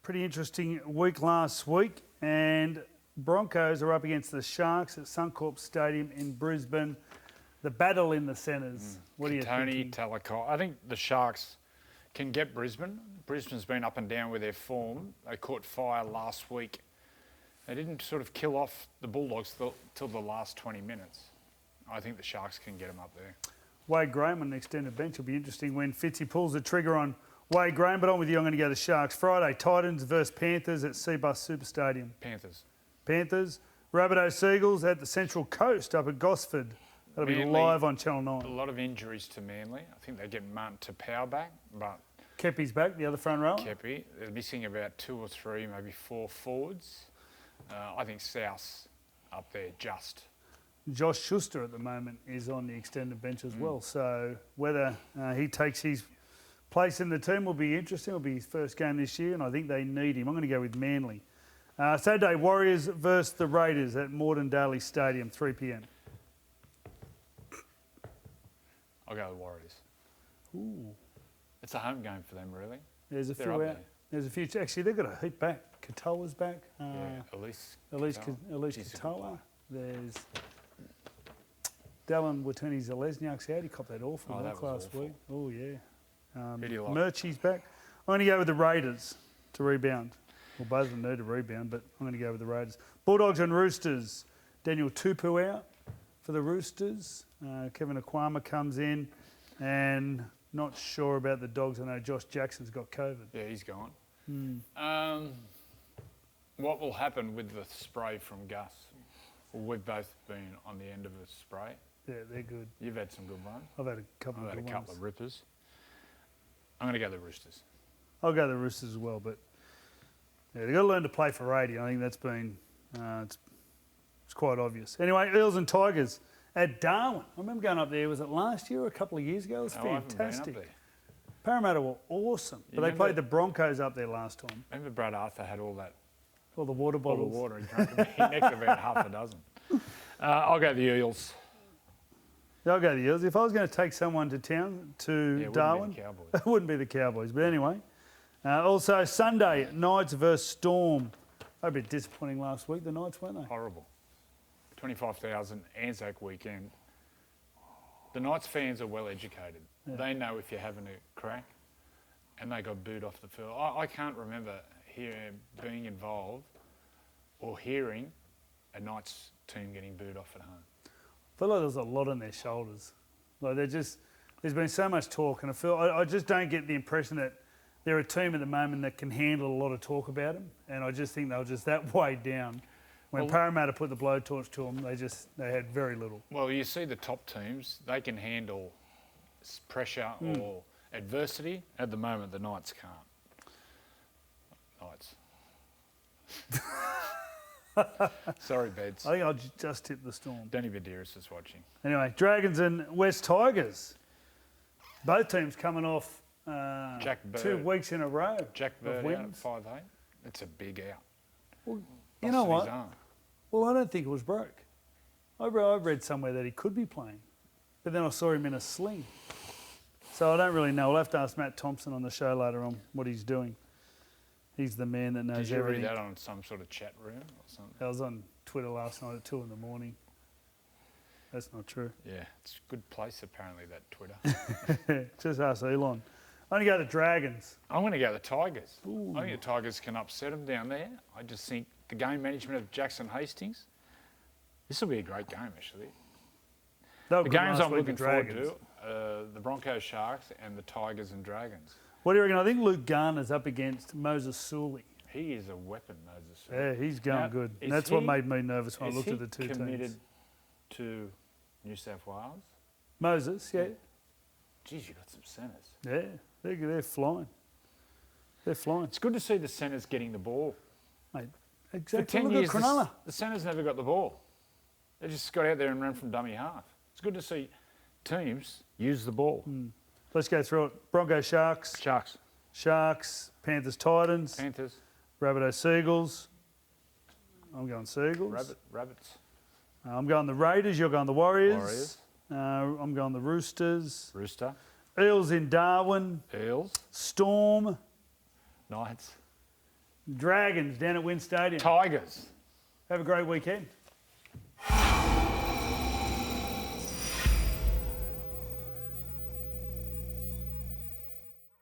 Pretty interesting week last week, and Broncos are up against the Sharks at Suncorp Stadium in Brisbane. The battle in the centres. What do you think? Talakai. I think the Sharks can get Brisbane. Brisbane's been up and down with their form. They caught fire last week. They didn't sort of kill off the Bulldogs till the last 20 minutes. I think the Sharks can get them up there. Wade Graham on the extended bench will be interesting when Fitzy pulls the trigger on Wade Graham, but I'm with you. I'm going to go the Sharks. Friday, Titans versus Panthers at Seabus Super Stadium. Panthers. Rabbitohs Seagulls at the Central Coast up at Gosford. That'll be live on Channel 9. A lot of injuries to Manly. I think they get Martin to power back, but... Kepi's back, the other front row. Kepi. They're missing about 2 or 3, maybe 4 forwards. I think South up there just. Josh Schuster at the moment is on the extended bench as well. So whether he takes his place in the team will be interesting. It'll be his first game this year, and I think they need him. I'm going to go with Manly. Saturday, Warriors versus the Raiders at Moreton Daly Stadium, 3 p.m. I'll go with Warriors. Ooh. It's a home game for them, really. There's a few out. There's a few. Actually, they've got a heap back. Katoa's back. Elise Katoa. There's Dallin Watuni-Zalesniak's out. He copped that awful knock last week. Oh, yeah. Murchie's back. I'm going to go with the Raiders to rebound. Well, both of them need to rebound, but I'm going to go with the Raiders. Bulldogs and Roosters. Daniel Tupu out for the Roosters. Kevin Akwama comes in, and not sure about the Dogs. I know Josh Jackson's got COVID. Yeah, he's gone. What will happen with the spray from Gus? Well, we've both been on the end of a spray. Yeah, they're good. You've had some good ones. I've had a couple of good ones. I've had a couple of rippers. I'm going to go the Roosters. I'll go the Roosters as well, but yeah, they've got to learn to play for 80. I think that's been it's quite obvious. Anyway, Eels and Tigers at Darwin. I remember going up there. Was it last year or a couple of years ago? It was fantastic. I haven't been up there. Parramatta were awesome, but they played the Broncos up there last time. Remember Brad Arthur had all the water bottles. All the water. He necked about half a dozen. I'll go the Eels. Yeah, I'll go the Eels. If I was going to take someone to town, to Darwin, it wouldn't be the Cowboys. But anyway, also Sunday, Knights versus Storm. They were a bit disappointing last week, the Knights, weren't they? Horrible. 25,000 Anzac weekend. The Knights fans are well educated. Yeah. They know if you're having a crack, and they got booed off the field. I can't remember being involved or hearing a Knights team getting booed off at home. I feel like there's a lot on their shoulders. Like there's been so much talk, and I just don't get the impression that they're a team at the moment that can handle a lot of talk about them, and I just think they were just that weighed down. When Parramatta put the blowtorch to them, they had very little. Well, you see the top teams, they can handle pressure or adversity. At the moment, the Knights can't. Sorry, Beds. I think I'll just tip the Storm. Danny Badiris is watching. Anyway, Dragons and West Tigers. Both teams coming off 2 weeks in a row. Jack Bird out at 5'8". It's a big out. Well, you know what? Well, I don't think it was broke. I read somewhere that he could be playing, but then I saw him in a sling. So I don't really know. We'll have to ask Matt Thompson on the show later on what he's doing. He's the man that knows everything. Did you read that on some sort of chat room or something? I was on Twitter last night at 2 a.m. That's not true. Yeah, it's a good place apparently, that Twitter. Just ask Elon. I'm going to go to Dragons. I'm going to go the Tigers. Ooh. I think the Tigers can upset them down there. I just think the game management of Jackson Hastings, this will be a great game actually. The games I'm looking forward to, the Broncos Sharks and the Tigers and Dragons. What do you reckon? I think Luke Garner's up against Moses Sully. He is a weapon, Moses Sully. Yeah, he's going good. And that's what made me nervous when I looked at the two teams. Is he committed to New South Wales? Moses, yeah. Geez, you got some centres. Yeah, they're flying. They're flying. It's good to see the centres getting the ball. Mate, exactly. For 10 years, the centres never got the ball. They just got out there and ran from dummy half. It's good to see teams use the ball. Let's go through it. Broncos, Sharks, Panthers, Titans. Rabbitohs, Seagulls. I'm going Seagulls. Rabbits. I'm going the Raiders. You're going the Warriors. I'm going the Roosters. Rooster. Eels in Darwin. Eels. Storm. Knights. Dragons down at Wynn Stadium. Tigers. Have a great weekend.